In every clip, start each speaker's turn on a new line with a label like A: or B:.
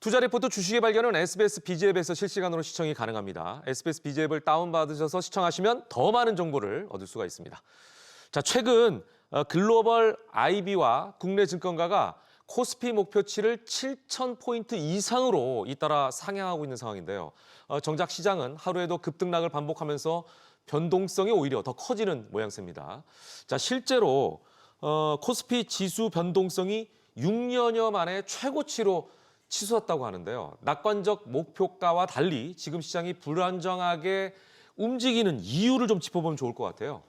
A: 투자 리포트 주식의 발견은 SBS BG앱에서 실시간으로 시청이 가능합니다. SBS BG앱을 다운받으셔서 시청하시면 더 많은 정보를 얻을 수가 있습니다. 자, 최근 글로벌 IB와 국내 증권가가 코스피 목표치를 7,000포인트 이상으로 잇따라 상향하고 있는 상황인데요. 정작 시장은 하루에도 급등락을 반복하면서 변동성이 오히려 더 커지는 모양새입니다. 자, 실제로 코스피 지수 변동성이 6년여 만에 최고치로 치솟았다고 하는데요. 낙관적 목표가와 달리 지금 시장이 불안정하게 움직이는 이유를 좀 짚어보면 좋을 것 같아요.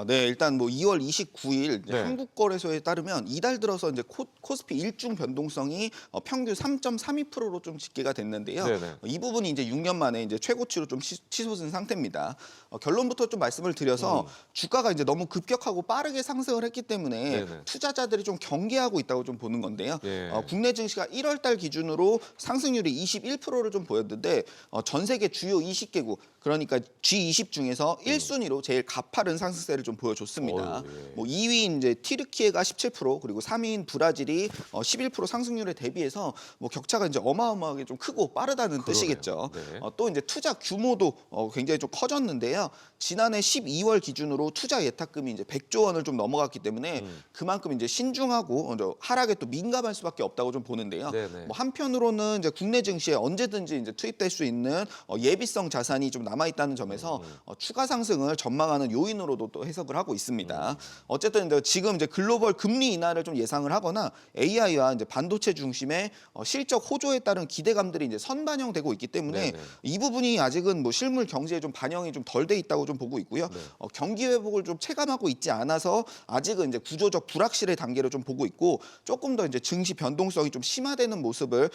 B: 네, 일단 뭐 2월 29일
A: 네.
B: 한국거래소에 따르면 이달 들어서 이제 코스피 일중 변동성이 평균 3.32%로 좀 집계가 됐는데요.
A: 네네.
B: 이 부분이 이제 6년 만에 이제 최고치로 좀 치솟은 상태입니다. 결론부터 좀 말씀을 드려서 주가가 이제 너무 급격하고 빠르게 상승을 했기 때문에
A: 네네.
B: 투자자들이 좀 경계하고 있다고 좀 보는 건데요.
A: 예.
B: 국내 증시가 1월 달 기준으로 상승률이 21%를 좀 보였는데 전 세계 주요 20개국 그러니까 G20 중에서 1순위로 제일 가파른 상승세를 좀 보여줬습니다.
A: 예.
B: 뭐 2위인 이제 튀르키예가 17%, 그리고 3위인 브라질이 11% 상승률에 대비해서 뭐 격차가 이제 어마어마하게 좀 크고 빠르다는 뜻이겠죠.
A: 네.
B: 또 이제 투자 규모도 굉장히 좀 커졌는데요. 지난해 12월 기준으로 투자 예탁금이 이제 100조 원을 좀 넘어갔기 때문에 그만큼 이제 신중하고 하락에 또 민감할 수밖에 없다고 좀 보는데요.
A: 네네.
B: 뭐 한편으로는 이제 국내 증시에 언제든지 이제 투입될 수 있는 예비성 자산이 좀 남아 있다는 점에서 추가 상승을 전망하는 요인으로도 또 해석을 하고 있습니다. 어쨌든 이제 지금 이제 글로벌 금리 인하를 좀 예상을 하거나 AI와 이제 반도체 중심의 실적 호조에 따른 기대감들이 이제 선반영되고 있기 때문에
A: 네네.
B: 이 부분이 아직은 뭐 실물 경제에 좀 반영이 좀 덜 돼 있다고 좀 보고 있고요.
A: 네.
B: 경기 회복을 좀 체감하고 있지 않아서 아직은 이제 구조적 불확실의 단계를 좀 보고 있고 조금 더 이제 증시 변동성이 좀 심화되는 모습을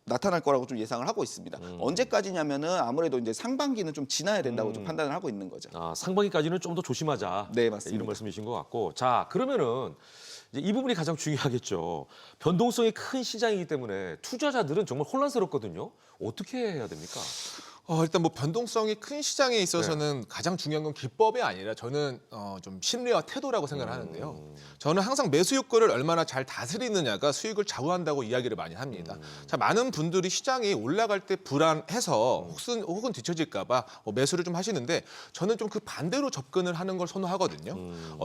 B: 나타날 거라고 좀 예상을 하고 있습니다. 언제까지냐면은 아무래도 이제 상반기는 좀 지나야 된다고 좀 판단을 하고 있는 거죠.
A: 상반기까지는 좀 더 조심하자.
B: 네, 맞습니다.
A: 이런 말씀이신 것 같고. 자, 그러면은 이제 이 부분이 가장 중요하겠죠. 변동성이 큰 시장이기 때문에 투자자들은 정말 혼란스럽거든요. 어떻게 해야 됩니까?
C: 일단 뭐 변동성이 큰 시장에 있어서는 가장 중요한 건 기법이 아니라 저는 좀 심리와 태도라고 생각을 하는데요. 저는 항상 매수 욕구를 얼마나 잘 다스리느냐가 수익을 좌우한다고 이야기를 많이 합니다. 자, 많은 분들이 시장이 올라갈 때 불안해서 혹은 뒤처질까 봐 매수를 좀 하시는데 저는 좀 그 반대로 접근을 하는 걸 선호하거든요.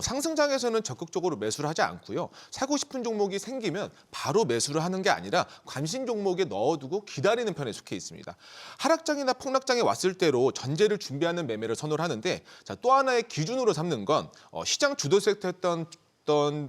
C: 상승장에서는 적극적으로 매수를 하지 않고요. 사고 싶은 종목이 생기면 바로 매수를 하는 게 아니라 관심 종목에 넣어두고 기다리는 편에 속해 있습니다. 하락장이나 폭락장에 왔을 때로 전제를 준비하는 매매를 선호를 하는데 자, 또 하나의 기준으로 삼는 건 시장 주도 섹터였던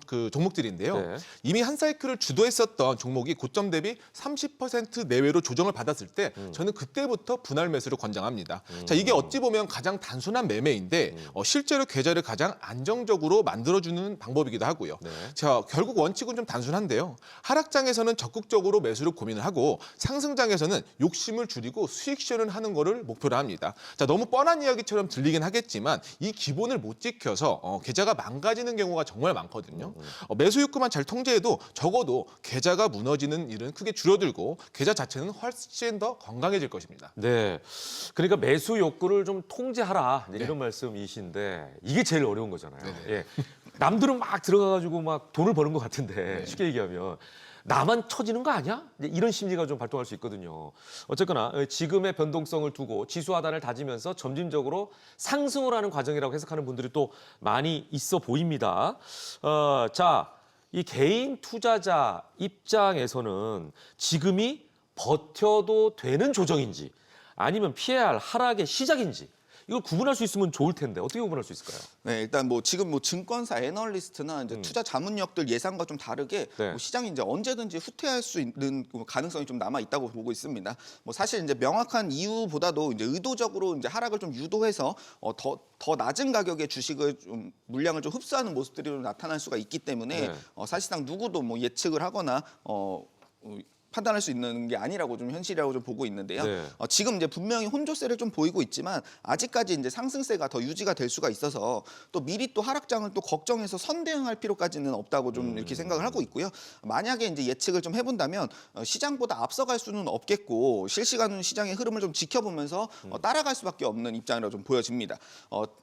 C: 그 종목들인데요.
A: 네.
C: 이미 한 사이클을 주도했었던 종목이 고점 대비 30% 내외로 조정을 받았을 때 저는 그때부터 분할 매수를 권장합니다. 자, 이게 어찌 보면 가장 단순한 매매인데 실제로 계좌를 가장 안정적으로 만들어주는 방법이기도 하고요.
A: 네.
C: 자, 결국 원칙은 좀 단순한데요. 하락장에서는 적극적으로 매수를 고민을 하고 상승장에서는 욕심을 줄이고 수익 실현을 하는 거를 목표로 합니다. 자, 너무 뻔한 이야기처럼 들리긴 하겠지만 이 기본을 못 지켜서 계좌가 망가지는 경우가 정말 많거든요. 매수 욕구만 잘 통제해도 적어도 계좌가 무너지는 일은 크게 줄어들고 계좌 자체는 훨씬 더 건강해질 것입니다.
A: 네. 그러니까 매수 욕구를 좀 통제하라. 이런 말씀이신데 이게 제일 어려운 거잖아요. 예. 남들은 막 들어가가지고 막 돈을 버는 것 같은데 쉽게 얘기하면 나만 처지는 거 아니야? 이런 심리가 좀 발동할 수 있거든요. 어쨌거나 지금의 변동성을 두고 지수 하단을 다지면서 점진적으로 상승을 하는 과정이라고 해석하는 분들이 또 많이 있어 보입니다. 자, 이 개인 투자자 입장에서는 지금이 버텨도 되는 조정인지 아니면 피해야 할 하락의 시작인지 이걸 구분할 수 있으면 좋을 텐데 어떻게 구분할 수 있을까요?
B: 네, 일단 뭐 지금 뭐 증권사 애널리스트나 이제 투자 자문력들 예상과 좀 다르게
A: 네.
B: 뭐 시장이 이제 언제든지 후퇴할 수 있는 가능성이 좀 남아 있다고 보고 있습니다. 뭐 사실 이제 명확한 이유보다도 이제 의도적으로 이제 하락을 좀 유도해서 더 낮은 가격의 주식을 좀 물량을 좀 흡수하는 모습들이 좀 나타날 수가 있기 때문에
A: 네.
B: 사실상 누구도 뭐 예측을 하거나 판단할 수 있는 게 아니라고 좀 현실이라고 좀 보고 있는데요.
A: 네.
B: 지금 이제 분명히 혼조세를 좀 보이고 있지만 아직까지 이제 상승세가 더 유지가 될 수가 있어서 또 미리 또 하락장을 또 걱정해서 선대응할 필요까지는 없다고 좀 이렇게 생각을 하고 있고요. 만약에 이제 예측을 좀 해본다면 시장보다 앞서갈 수는 없겠고 실시간 시장의 흐름을 좀 지켜보면서 따라갈 수밖에 없는 입장이라고 좀 보여집니다.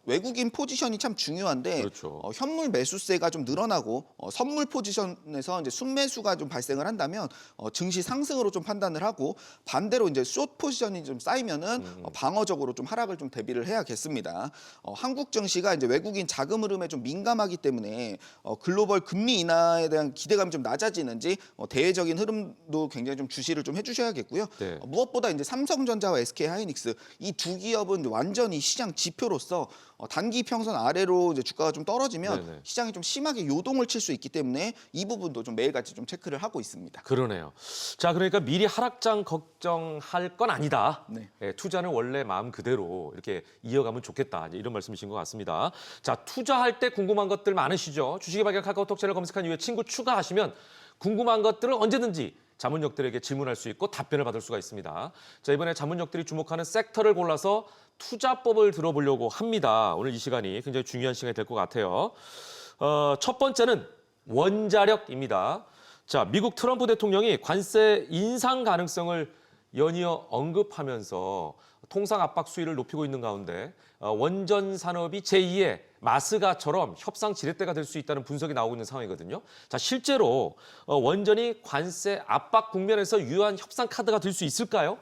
B: 외국인 포지션이 참 중요한데
A: 그렇죠.
B: 현물 매수세가 좀 늘어나고 선물 포지션에서 이제 순매수가 좀 발생을 한다면 증시 반드시 상승으로 좀 판단을 하고 반대로 이제 숏 포지션이 좀 쌓이면은 방어적으로 좀 하락을 좀 대비를 해야겠습니다. 한국 증시가 이제 외국인 자금 흐름에 좀 민감하기 때문에 글로벌 금리 인하에 대한 기대감이 좀 낮아지는지 대외적인 흐름도 굉장히 좀 주시를 좀 해주셔야겠고요.
A: 네.
B: 무엇보다 이제 삼성전자와 SK하이닉스 이 두 기업은 완전히 시장 지표로서 단기 평선 아래로 이제 주가가 좀 떨어지면
A: 네네.
B: 시장이 좀 심하게 요동을 칠 수 있기 때문에 이 부분도 좀 매일같이 좀 체크를 하고 있습니다.
A: 그러네요. 자, 그러니까 미리 하락장 걱정할 건 아니다.
B: 네.
A: 예, 투자는 원래 마음 그대로 이렇게 이어가면 좋겠다. 이제 이런 말씀이신 것 같습니다. 자, 투자할 때 궁금한 것들 많으시죠? 주식이 발견 카카오톡 채널 검색한 이후에 친구 추가하시면 궁금한 것들을 언제든지 자문역들에게 질문할 수 있고 답변을 받을 수가 있습니다. 자, 이번에 자문역들이 주목하는 섹터를 골라서 투자법을 들어보려고 합니다. 오늘 이 시간이 굉장히 중요한 시간이 될 것 같아요. 첫 번째는 원자력입니다. 자, 미국 트럼프 대통령이 관세 인상 가능성을 연이어 언급하면서 통상 압박 수위를 높이고 있는 가운데 원전 산업이 제2의 마스가처럼 협상 지렛대가 될 수 있다는 분석이 나오고 있는 상황이거든요. 자, 실제로 원전이 관세 압박 국면에서 유효한 협상 카드가 될 수 있을까요?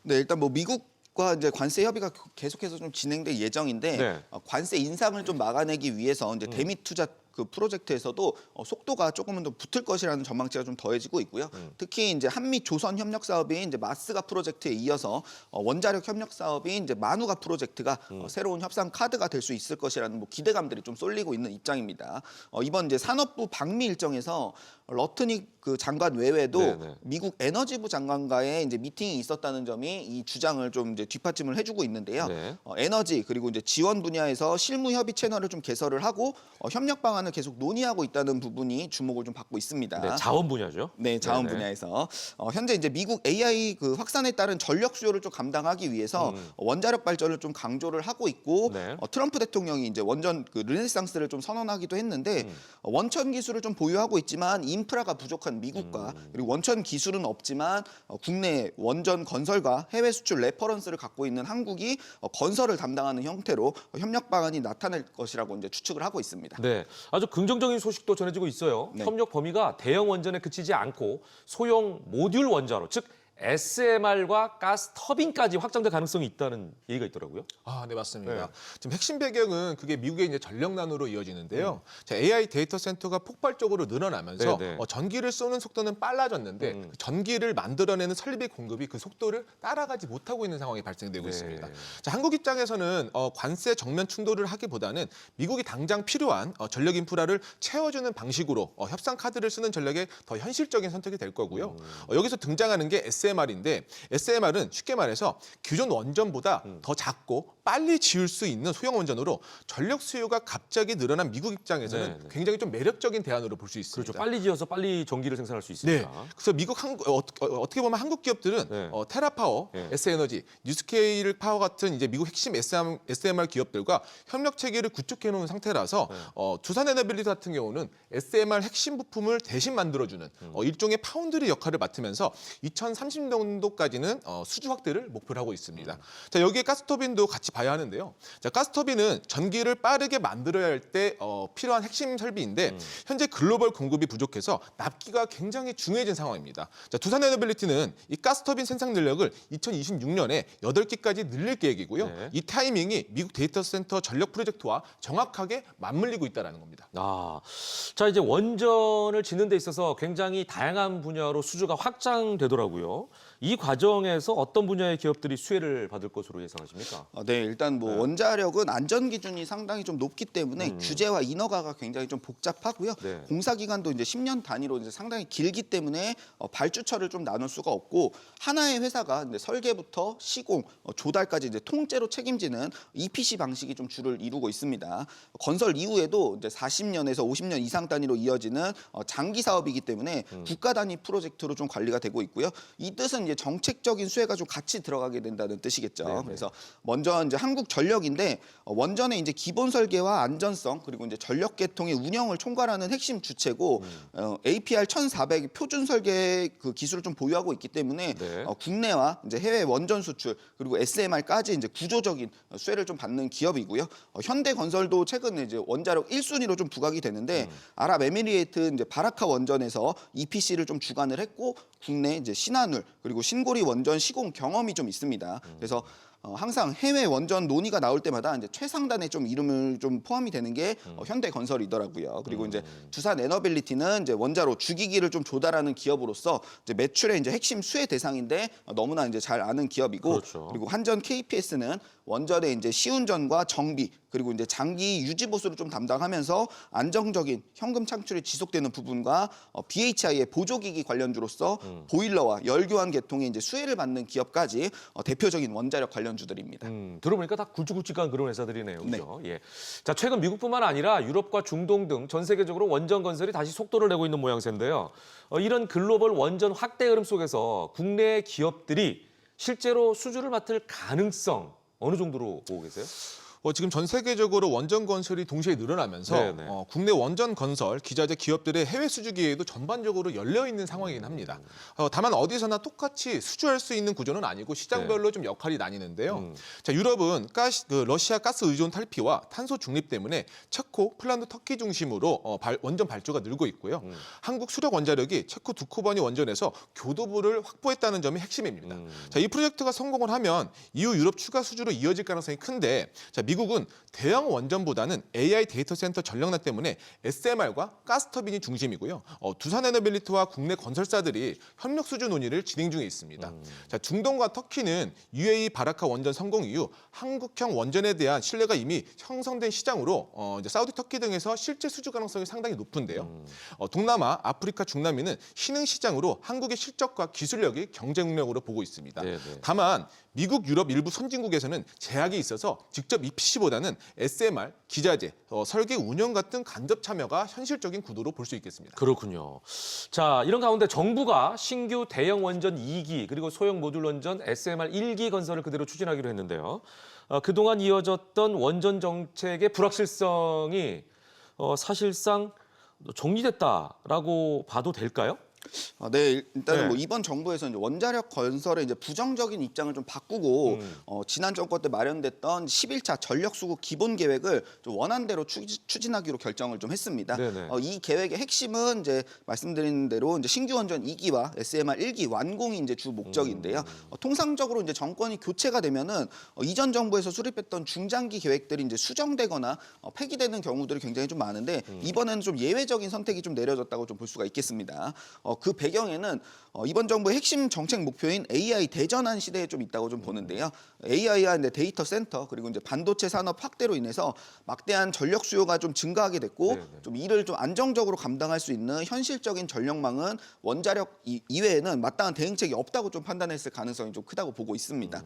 B: 네, 일단 뭐 미국과 이제 관세 협의가 계속해서 좀 진행될 예정인데
A: 네.
B: 관세 인상을 좀 막아내기 위해서 이제 대미 투자 그 프로젝트에서도 속도가 조금은 더 붙을 것이라는 전망치가 좀 더해지고 있고요. 특히 이제 한미 조선 협력 사업인 이제 마스가 프로젝트에 이어서 원자력 협력 사업인 이제 마누가 프로젝트가 새로운 협상 카드가 될 수 있을 것이라는 뭐 기대감들이 좀 쏠리고 있는 입장입니다. 이번 이제 산업부 방미 일정에서 러트닉 그 장관 외에도
A: 네네.
B: 미국 에너지부 장관과의 이제 미팅이 있었다는 점이 이 주장을 좀 이제 뒷받침을 해주고 있는데요.
A: 네.
B: 에너지 그리고 이제 지원 분야에서 실무 협의 채널을 좀 개설을 하고 협력 방안을 계속 논의하고 있다는 부분이 주목을 좀 받고 있습니다.
A: 네, 자원 분야죠.
B: 네, 자원
A: 네네.
B: 분야에서 현재 이제 미국 AI 그 확산에 따른 전력 수요를 좀 감당하기 위해서 원자력 발전을 좀 강조를 하고 있고
A: 네.
B: 트럼프 대통령이 이제 원전 그 르네상스를 좀 선언하기도 했는데 원천 기술을 좀 보유하고 있지만 인프라가 부족한 미국과 그리고 원천 기술은 없지만 국내 원전 건설과 해외 수출 레퍼런스를 갖고 있는 한국이 건설을 담당하는 형태로 협력 방안이 나타날 것이라고 이제 추측을 하고 있습니다.
A: 네, 아주 긍정적인 소식도 전해지고 있어요.
B: 네.
A: 협력 범위가 대형 원전에 그치지 않고 소형 모듈 원자로, 즉 SMR과 가스 터빈까지 확장될 가능성이 있다는 얘기가 있더라고요.
C: 아, 네, 맞습니다.
A: 네.
C: 지금 핵심 배경은 그게 미국의 이제 전력난으로 이어지는데요. 자, AI 데이터 센터가 폭발적으로 늘어나면서
A: 네, 네.
C: 전기를 쏘는 속도는 빨라졌는데 그 전기를 만들어내는 설비 공급이 그 속도를 따라가지 못하고 있는 상황이 발생되고
A: 네.
C: 있습니다. 자, 한국 입장에서는 관세 정면 충돌을 하기보다는 미국이 당장 필요한 전력 인프라를 채워주는 방식으로 협상 카드를 쓰는 전략에 더 현실적인 선택이 될 거고요. 여기서 등장하는 게 SMR인데 SMR은 쉽게 말해서 기존 원전보다 더 작고 빨리 지을 수 있는 소형 원전으로 전력 수요가 갑자기 늘어난 미국 입장에서는
A: 네, 네.
C: 굉장히 좀 매력적인 대안으로 볼 수 있습니다.
A: 그렇죠. 빨리 지어서 빨리 전기를 생산할 수
C: 네.
A: 있으니까.
C: 그래서 미국 어떻게 보면 한국 기업들은
A: 네.
C: 테라파워,
A: 네.
C: S에너지, 뉴스케일 파워 같은 이제 미국 핵심 SMR 기업들과 협력 체계를 구축해 놓은 상태라서 두산에너빌리티 같은 경우는 SMR 핵심 부품을 대신 만들어주는 일종의 파운드리 역할을 맡으면서 2030년도까지는 수주 확대를 목표로 하고 있습니다. 자, 여기에 가스터빈도 같이 봐야 하는데요. 자, 가스터빈은 전기를 빠르게 만들어야 할 때 필요한 핵심 설비인데 현재 글로벌 공급이 부족해서 납기가 굉장히 중요해진 상황입니다. 자, 두산에너빌리티는 이 가스터빈 생산 능력을 2026년에 8기까지 늘릴 계획이고요.
A: 네.
C: 이 타이밍이 미국 데이터 센터 전력 프로젝트와 정확하게 맞물리고 있다는 겁니다.
A: 아, 자 이제 원전을 짓는 데 있어서 굉장히 다양한 분야로 수주가 확장되더라고요. 이 과정에서 어떤 분야의 기업들이 수혜를 받을 것으로 예상하십니까?
B: 네, 일단 뭐 원자력은 안전 기준이 상당히 좀 높기 때문에 규제와 인허가가 굉장히 좀 복잡하고요.
A: 네.
B: 공사 기간도 이제 10년 단위로 이제 상당히 길기 때문에 발주처를 좀 나눌 수가 없고 하나의 회사가 이제 설계부터 시공, 조달까지 이제 통째로 책임지는 EPC 방식이 좀 주를 이루고 있습니다. 건설 이후에도 이제 40년에서 50년 이상 단위로 이어지는 장기 사업이기 때문에 국가 단위 프로젝트로 좀 관리가 되고 있고요. 이 뜻은 이제 정책적인 수혜가 좀 같이 들어가게 된다는 뜻이겠죠.
A: 네네.
B: 그래서 먼저 이제 한국전력인데 원전의 이제 기본 설계와 안전성 그리고 이제 전력 계통의 운영을 총괄하는 핵심 주체고 APR 1400 표준 설계 그 기술을 좀 보유하고 있기 때문에
A: 네.
B: 국내와 이제 해외 원전 수출 그리고 SMR까지 이제 구조적인 수혜를 좀 받는 기업이고요. 현대건설도 최근에 이제 원자력 1순위로 좀 부각이 되는데 아랍에미리에이트 이제 바라카 원전에서 EPC를 좀 주관을 했고 국내 이제 신한울 그리고 신고리 원전 시공 경험이 좀 있습니다. 그래서 항상 해외 원전 논의가 나올 때마다 이제 최상단에 좀 이름을 좀 포함이 되는 게 현대건설이더라고요. 그리고 이제 두산 에너빌리티는 이제 원자로 주기기를 좀 조달하는 기업으로서 이제 매출의 이제 핵심 수혜 대상인데 너무나 이제 잘 아는 기업이고
A: 그렇죠.
B: 그리고 한전 KPS는 원전의 이제 시운전과 정비 그리고 이제 장기 유지 보수를 좀 담당하면서 안정적인 현금 창출이 지속되는 부분과 BHI의 보조기기 관련주로서 보일러와 열교환 계통의 이제 수혜를 받는 기업까지 대표적인 원자력 관련주들입니다.
A: 들어보니까 다 굵직굵직한 그런 회사들이네요. 그죠? 예. 자, 최근 미국뿐만 아니라 유럽과 중동 등 전 세계적으로 원전 건설이 다시 속도를 내고 있는 모양새인데요. 이런 글로벌 원전 확대 흐름 속에서 국내 기업들이 실제로 수주를 맡을 가능성 어느 정도로 보고 계세요?
C: 지금 전 세계적으로 원전 건설이 동시에 늘어나면서
A: 네네.
C: 국내 원전 건설, 기자재 기업들의 해외 수주 기회도 전반적으로 열려 있는 상황이긴 합니다. 다만 어디서나 똑같이 수주할 수 있는 구조는 아니고 시장별로 좀 역할이 나뉘는데요. 자, 유럽은 러시아 가스 의존 탈피와 탄소 중립 때문에 체코, 폴란드, 터키 중심으로 원전 발주가 늘고 있고요. 한국 수력 원자력이 체코 두쿠바니 원전에서 교도부를 확보했다는 점이 핵심입니다. 자, 이 프로젝트가 성공을 하면 이후 유럽 추가 수주로 이어질 가능성이 큰데 자, 미국은 대형 원전보다는 AI 데이터 센터 전력난 때문에 SMR과 가스터빈이 중심이고요. 두산 에너빌리티와 국내 건설사들이 협력 수주 논의를 진행 중에 있습니다. 자, 중동과 터키는 UAE 바라카 원전 성공 이후 한국형 원전에 대한 신뢰가 이미 형성된 시장으로 이제 사우디, 터키 등에서 실제 수주 가능성이 상당히 높은데요. 동남아, 아프리카, 중남미는 신흥 시장으로 한국의 실적과 기술력이 경쟁력으로 보고 있습니다.
A: 네네.
C: 다만 미국, 유럽 일부 선진국에서는 제약이 있어서 직접 EPC보다는 SMR, 기자재, 설계, 운영 같은 간접 참여가 현실적인 구도로 볼 수 있겠습니다.
A: 그렇군요. 자, 이런 가운데 정부가 신규 대형 원전 2기 그리고 소형 모듈 원전 SMR 1기 건설을 그대로 추진하기로 했는데요. 그동안 이어졌던 원전 정책의 불확실성이 사실상 정리됐다라고 봐도 될까요?
B: 네, 일단은
A: 네.
B: 뭐 이번 정부에서 이제 원자력 건설의 이제 부정적인 입장을 좀 바꾸고 지난 정권 때 마련됐던 11차 전력 수급 기본 계획을 좀 원안대로 추진하기로 결정을 좀 했습니다.
A: 네네.
B: 이 계획의 핵심은 이제 말씀드린 대로 이제 신규 원전 2기와 SMR 1기 완공이 이제 주 목적인데요. 통상적으로 이제 정권이 교체가 되면은 이전 정부에서 수립했던 중장기 계획들이 이제 수정되거나 폐기되는 경우들이 굉장히 좀 많은데 이번에는 좀 예외적인 선택이 좀 내려졌다고 좀 볼 수가 있겠습니다. 그 배경에는 이번 정부의 핵심 정책 목표인 AI 대전환 시대에 좀 있다고 좀 보는데요. AI와 데이터 센터 그리고 이제 반도체 산업 확대로 인해서 막대한 전력 수요가 좀 증가하게 됐고
A: 네네.
B: 좀 이를 좀 안정적으로 감당할 수 있는 현실적인 전력망은 원자력 이외에는 마땅한 대응책이 없다고 좀 판단했을 가능성이 좀 크다고 보고 있습니다.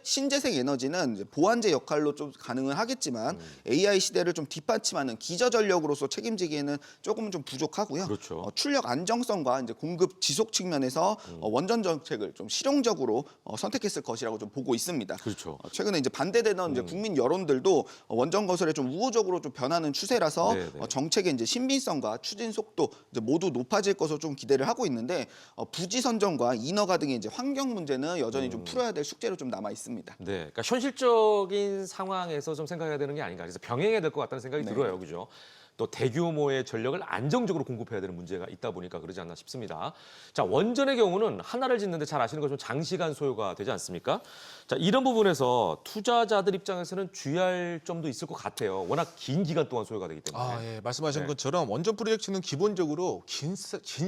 B: 신재생 에너지는 이제 보완제 역할로 좀 가능은 하겠지만 AI 시대를 좀 뒷받침하는 기저 전력으로서 책임지기에는 조금은 좀 부족하고요.
A: 그렇죠.
B: 출력 안정성과 이제 공급 지속 측면에서 원전 정책을 좀 실용적으로 선택했을 것이라고 좀 보고 있습니다.
A: 그렇죠.
B: 최근에 이제 반대되던 이제 국민 여론들도 원전 건설에 좀 우호적으로 좀 변하는 추세라서
A: 네네.
B: 정책의 이제 신빙성과 추진 속도 이제 모두 높아질 것으로 좀 기대를 하고 있는데 부지 선정과 인허가 등의 이제 환경 문제는 여전히 좀 풀어야 될 숙제로 좀 남아 있습니다.
A: 네, 그러니까 현실적인 상황에서 좀 생각해야 되는 게 아닌가. 그래서 병행해야 될 것 같다는 생각이
B: 네.
A: 들어요, 그죠? 또 대규모의 전력을 안정적으로 공급해야 되는 문제가 있다 보니까 그러지 않나 싶습니다. 자, 원전의 경우는 하나를 짓는데 잘 아시는 것처럼 장시간 소요가 되지 않습니까? 자, 이런 부분에서 투자자들 입장에서는 주의할 점도 있을 것 같아요. 워낙 긴 기간 동안 소요가 되기 때문에.
C: 예, 말씀하신
A: 네.
C: 것처럼 원전 프로젝트는 기본적으로 긴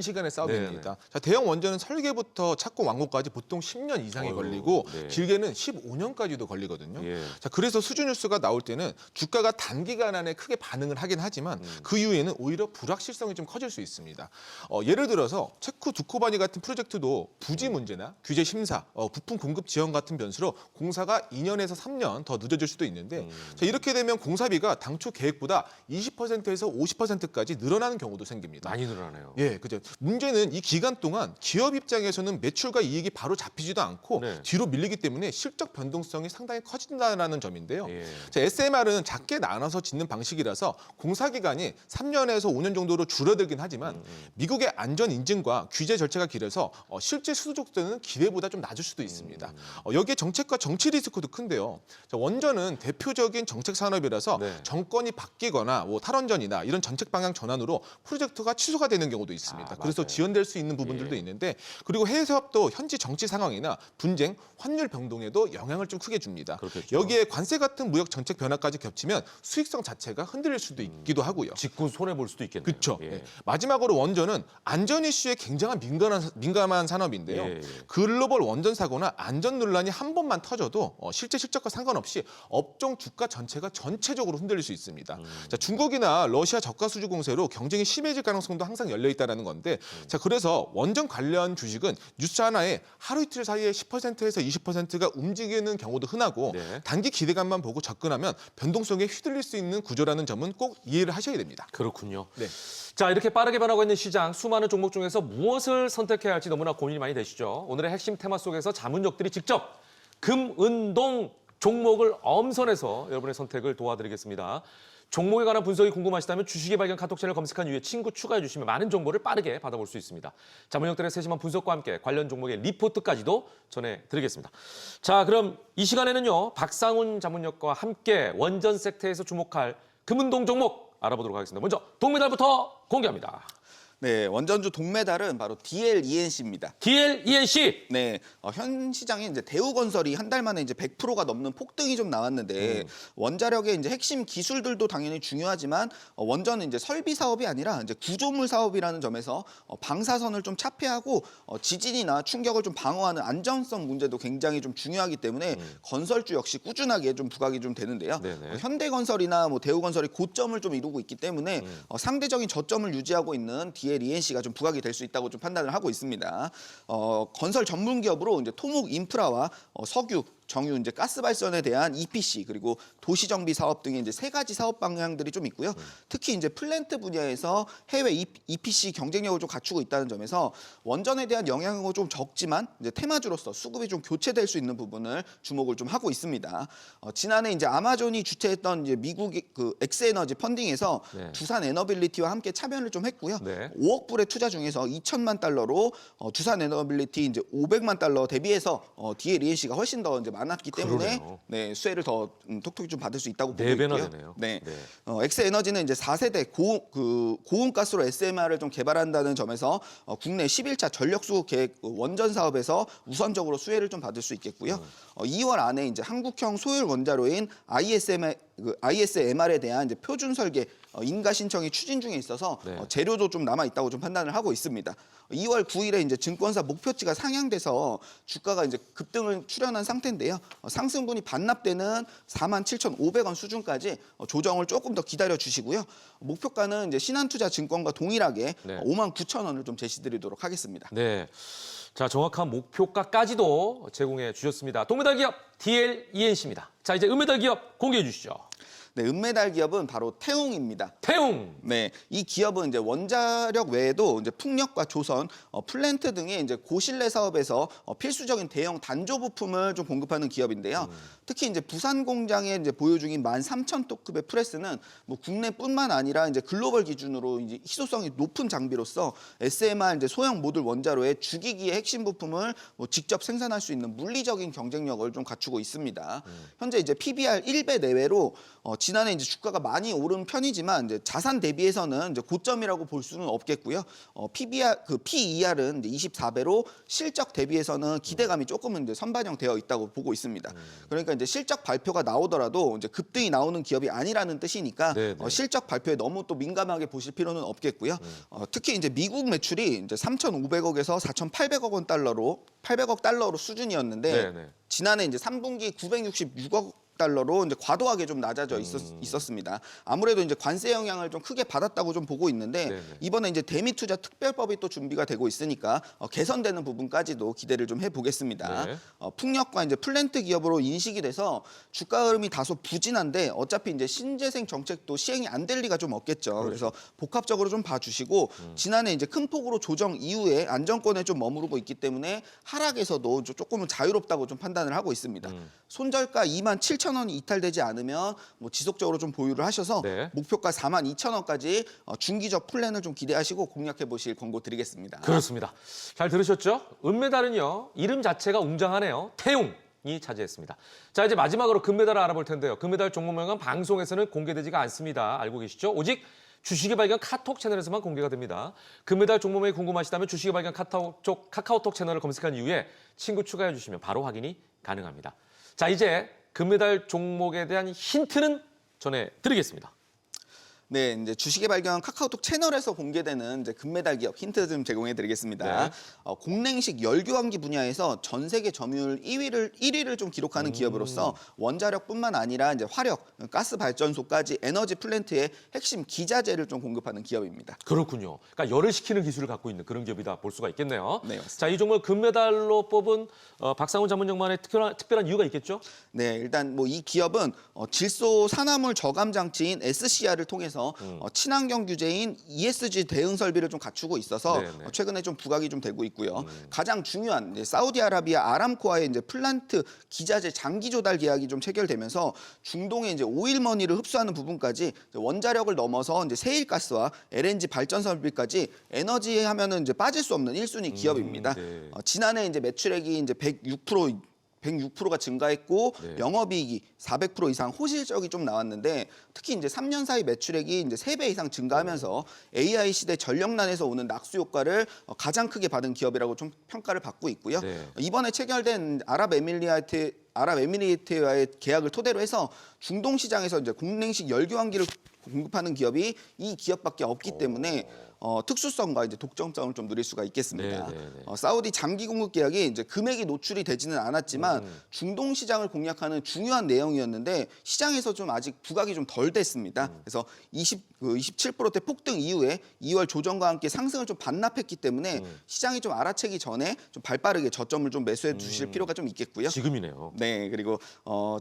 C: 시간의 싸움입니다.
A: 네네.
C: 자, 대형 원전은 설계부터 착공 완공까지 보통 10년 이상이
A: 어휴,
C: 걸리고
A: 네.
C: 길게는 15년까지도 걸리거든요.
A: 예.
C: 자, 그래서 수주 뉴스가 나올 때는 주가가 단기간 안에 크게 반응을 하긴 하지만 있지만 그 이후에는 오히려 불확실성이 좀 커질 수 있습니다. 예를 들어서 체코 두코바니 같은 프로젝트도 부지 문제나 규제 심사, 부품 공급 지연 같은 변수로 공사가 2년에서 3년 더 늦어질 수도 있는데 자, 이렇게 되면 공사비가 당초 계획보다 20%에서 50%까지 늘어나는 경우도 생깁니다.
A: 많이 늘어나네요.
C: 예, 그죠. 문제는 이 기간 동안 기업 입장에서는 매출과 이익이 바로 잡히지도 않고
A: 네.
C: 뒤로 밀리기 때문에 실적 변동성이 상당히 커진다는 점인데요.
A: 예.
C: 자, SMR은 작게 나눠서 짓는 방식이라서 공사 기간이 3년에서 5년 정도로 줄어들긴 하지만 미국의 안전 인증과 규제 절차가 길어서 실제 수주속도는 기대보다 좀 낮을 수도 있습니다. 여기에 정책과 정치 리스크도 큰데요. 자, 원전은 대표적인 정책 산업이라서
A: 네.
C: 정권이 바뀌거나 뭐 탈원전이나 이런 정책 방향 전환으로 프로젝트가 취소가 되는 경우도 있습니다. 그래서
A: 맞아요.
C: 지연될 수 있는 부분들도
A: 예.
C: 있는데 그리고 해외 사업도 현지 정치 상황이나 분쟁, 환율 변동에도 영향을 좀 크게 줍니다.
A: 그렇겠죠.
C: 여기에 관세 같은 무역 정책 변화까지 겹치면 수익성 자체가 흔들릴 수도 있기도 하고요.
A: 짓고 손해 볼 수도 있겠네요.
C: 그렇죠.
A: 예.
C: 마지막으로 원전은 안전 이슈에 굉장한 민감한 산업인데요.
A: 예, 예.
C: 글로벌 원전 사고나 안전 논란이 한 번만 터져도 실제 실적과 상관없이 업종 주가 전체가 전체적으로 흔들릴 수 있습니다. 자, 중국이나 러시아 저가 수주 공세로 경쟁이 심해질 가능성도 항상 열려 있다는 건데, 자, 그래서 원전 관련 주식은 뉴스 하나에 하루 이틀 사이에 10%에서 20%가 움직이는 경우도 흔하고
A: 네.
C: 단기 기대감만 보고 접근하면 변동성에 휘둘릴 수 있는 구조라는 점은 꼭 이해를 하셔야 됩니다.
A: 그렇군요.
C: 네.
A: 자, 이렇게 빠르게 변하고 있는 시장, 수많은 종목 중에서 무엇을 선택해야 할지 너무나 고민이 많이 되시죠. 오늘의 핵심 테마 속에서 자문역들이 직접 금은동 종목을 엄선해서 여러분의 선택을 도와드리겠습니다. 종목에 관한 분석이 궁금하시다면 주식의 발견 카톡 채널 검색한 이후에 친구 추가해 주시면 많은 정보를 빠르게 받아볼 수 있습니다. 자문역들의 세심한 분석과 함께 관련 종목의 리포트까지도 전해드리겠습니다. 자, 그럼 이 시간에는요, 박상훈 자문역과 함께 원전 섹터에서 주목할 금은동 종목 알아보도록 하겠습니다. 먼저 동메달부터 공개합니다.
B: 네, 원전주 동메달은 바로 DLENC입니다.
A: DLENC.
B: 네, 현 시장에 이제 대우건설이 한 달 만에 이제 100%가 넘는 폭등이 좀 나왔는데 원자력의 이제 핵심 기술들도 당연히 중요하지만 원전은 이제 설비 사업이 아니라 이제 구조물 사업이라는 점에서 방사선을 좀 차폐하고 지진이나 충격을 좀 방어하는 안전성 문제도 굉장히 좀 중요하기 때문에 건설주 역시 꾸준하게 좀 부각이 좀 되는데요.
A: 네네.
B: 현대건설이나 뭐 대우건설이 고점을 좀 이루고 있기 때문에 상대적인 저점을 유지하고 있는 DLENC가 좀 부각이 될 수 있다고 좀 판단을 하고 있습니다. 건설 전문 기업으로 이제 토목 인프라와 석유, 정유, 이제 가스 발전에 대한 EPC 그리고 도시 정비 사업 등의 이제 세 가지 사업 방향들이 좀 있고요. 특히 이제 플랜트 분야에서 해외 EPC 경쟁력을 좀 갖추고 있다는 점에서 원전에 대한 영향은 좀 적지만 이제 테마주로서 수급이 좀 교체될 수 있는 부분을 주목을 좀 하고 있습니다. 지난해 이제 아마존이 주최했던 이제 미국의 그 엑스에너지 펀딩에서
A: 네.
B: 두산 에너빌리티와 함께 참여를 좀 했고요.
A: 네.
B: 5억 불의 투자 중에서 2천만 달러로 두산 에너빌리티 이제 500만 달러 대비해서 DLENC가 훨씬 더 이제 많았기 때문에
A: 그러네요.
B: 네, 수혜를 더 톡톡히 좀 받을 수 있다고 보고
A: 네 배나
B: 있고요.
A: 되네요.
B: 네.
A: 네.
B: 엑스에너지는 이제 4세대 고온가스로 SMR을 좀 개발한다는 점에서 국내 11차 전력수급 계획 원전 사업에서 우선적으로 수혜를 좀 받을 수 있겠고요. 2월 안에 이제 한국형 소율 원자로인 ISMR에 대한 이제 표준 설계 인가 신청이 추진 중에 있어서
A: 네.
B: 재료도 좀 남아 있다고 좀 판단을 하고 있습니다. 2월 9일에 이제 증권사 목표치가 상향돼서 주가가 이제 급등을 출현한 상태인데요. 상승분이 반납되는 47,500원 수준까지 조정을 조금 더 기다려 주시고요. 목표가는 이제 신한투자증권과 동일하게
A: 네.
B: 59,000원을 좀 제시드리도록 하겠습니다.
A: 네. 자, 정확한 목표가까지도 제공해 주셨습니다. 동메달 기업 DLENC입니다. 자, 이제 은메달 기업 공개해 주시죠.
B: 네, 은메달 기업은 바로 태웅입니다.
A: 태웅.
B: 네, 이 기업은 이제 원자력 외에도 이제 풍력과 조선, 플랜트 등의 이제 고실내 사업에서 필수적인 대형 단조 부품을 좀 공급하는 기업인데요. 특히 이제 부산 공장에 이제 보유 중인 13,000톤급의 프레스는 뭐 국내뿐만 아니라 이제 글로벌 기준으로 이제 희소성이 높은 장비로서 SMR 이제 소형 모듈 원자로의 주기기의 핵심 부품을 뭐 직접 생산할 수 있는 물리적인 경쟁력을 좀 갖추고 있습니다. 현재 이제 PBR 1배 내외로 지난해 이제 주가가 많이 오른 편이지만 이제 자산 대비해서는 이제 고점이라고 볼 수는 없겠고요. PER은 이제 24배로 실적 대비해서는 기대감이 조금은 이제 선반영되어 있다고 보고 있습니다. 그러니까 이제 실적 발표가 나오더라도 이제 급등이 나오는 기업이 아니라는 뜻이니까
A: 네, 네.
B: 실적 발표에 너무 또 민감하게 보실 필요는 없겠고요. 특히 이제 미국 매출이 이제 3,500억에서 4,800억 달러로 수준이었는데
A: 네, 네.
B: 지난해 이제 3분기 966억 $100로 이제 과도하게 좀 낮아져 있었습니다. 아무래도 이제 관세 영향을 좀 크게 받았다고 좀 보고 있는데
A: 네네.
B: 이번에 이제 대미 투자 특별법이 또 준비가 되고 있으니까 개선되는 부분까지도 기대를 좀 해보겠습니다.
A: 네.
B: 풍력과 이제 플랜트 기업으로 인식이 돼서 주가 흐름이 다소 부진한데 어차피 이제 신재생 정책도 시행이 안 될 리가 좀 없겠죠. 그래서 복합적으로 좀 봐주시고 지난해 이제 큰 폭으로 조정 이후에 안정권에 좀 머무르고 있기 때문에 하락에서도 조금은 자유롭다고 좀 판단을 하고 있습니다. 손절가 27,000원이 이탈되지 않으면 뭐 지속적으로 좀 보유를 하셔서
A: 네.
B: 목표가 42,000원까지 중기적 플랜을 좀 기대하시고 공략해 보실 권고 드리겠습니다.
A: 그렇습니다. 잘 들으셨죠? 은메달은요, 이름 자체가 웅장하네요. 태용이 차지했습니다. 자, 이제 마지막으로 금메달을 알아볼 텐데요. 금메달 종목명은 방송에서는 공개되지가 않습니다. 알고 계시죠? 오직 주식의 발견 카톡 채널에서만 공개가 됩니다. 금메달 종목명이 궁금하시다면 주식의 발견 카카오톡 채널을 검색한 이후에 친구 추가해 주시면 바로 확인이 가능합니다. 자, 이제 금메달 종목에 대한 힌트는 전해드리겠습니다.
B: 네, 이제 주식의 발견 카카오톡 채널에서 공개되는 이제 금메달 기업 힌트 좀 제공해 드리겠습니다.
A: 네.
B: 공냉식 열교환기 분야에서 전 세계 점유율 1위를 좀 기록하는 기업으로서 원자력뿐만 아니라 이제 화력, 가스 발전소까지 에너지 플랜트의 핵심 기자재를 좀 공급하는 기업입니다.
A: 그렇군요. 그러니까 열을 식히는 기술을 갖고 있는 그런 기업이다 볼 수가 있겠네요.
B: 네, 맞습니다.
A: 자, 이 종목을 금메달로 뽑은 박상훈 자문장만의 특별한 이유가 있겠죠?
B: 네, 일단 뭐 이 기업은 질소 산화물 저감 장치인 SCR을 통해서 친환경 규제인 ESG 대응 설비를 좀 갖추고 있어서
A: 네네.
B: 최근에 좀 부각이 좀 되고 있고요. 가장 중요한 이제 사우디아라비아 아람코와의 이제 플란트 기자재 장기 조달 계약이 좀 체결되면서 중동의 이제 오일머니를 흡수하는 부분까지 이제 원자력을 넘어서 이제 세일가스와 LNG 발전 설비까지 에너지 하면은 이제 빠질 수 없는 1순위 기업입니다.
A: 네.
B: 지난해 이제 매출액이 이제 106%가 증가했고
A: 네.
B: 영업이익이 400% 이상 호실적이 좀 나왔는데 특히 이제 3년 사이 매출액이 이제 3배 이상 증가하면서 AI 시대 전력난에서 오는 낙수 효과를 가장 크게 받은 기업이라고 좀 평가를 받고 있고요.
A: 네.
B: 이번에 체결된 아랍에미리트와의 계약을 토대로 해서 중동 시장에서 이제 공냉식 열교환기를 공급하는 기업이 이 기업밖에 없기 때문에 특수성과 이제 독점성을 좀 누릴 수가 있겠습니다.
A: 네, 네, 네.
B: 사우디 장기 공급 계약이 이제 금액이 노출이 되지는 않았지만 중동 시장을 공략하는 중요한 내용이었는데 시장에서 좀 아직 부각이 좀 덜 됐습니다. 그래서 27%대 폭등 이후에 2월 조정과 함께 상승을 좀 반납했기 때문에 시장이 좀 알아채기 전에 좀 발빠르게 저점을 좀 매수해 주실 필요가 좀 있겠고요.
A: 지금이네요.
B: 네, 그리고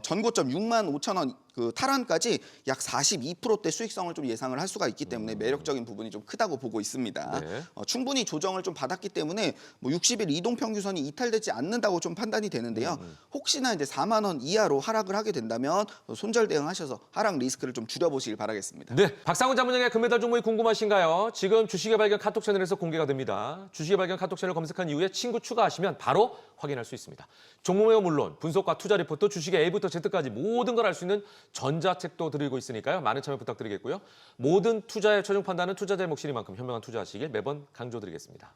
B: 전고점 65,000원 그 탈환까지 약 42%대 수익성을 좀 예상을 할 수가 있기 때문에 매력적인 부분이 좀 크다고 보고 있습니다.
A: 네.
B: 충분히 조정을 좀 받았기 때문에 뭐 60일 이동 평균선이 이탈되지 않는다고 좀 판단이 되는데요. 혹시나 이제 4만 원 이하로 하락을 하게 된다면 손절 대응하셔서 하락 리스크를 좀 줄여보시길 바라겠습니다.
A: 네, 박상훈 자문장의 금메달 종목이 궁금하신가요? 지금 주식의 발견 카톡 채널에서 공개가 됩니다. 주식의 발견 카톡 채널 검색한 이후에 친구 추가하시면 바로 확인할 수 있습니다. 종목명은 물론 분석과 투자 리포트, 주식의 A부터 Z까지 모든 걸 알 수 있는 전자책도 드리고 있으니까요. 많은 참여 부탁드리겠고요. 모든 투자의 최종 판단은 투자자의 몫이니만큼 현명한 투자하시길 매번 강조드리겠습니다.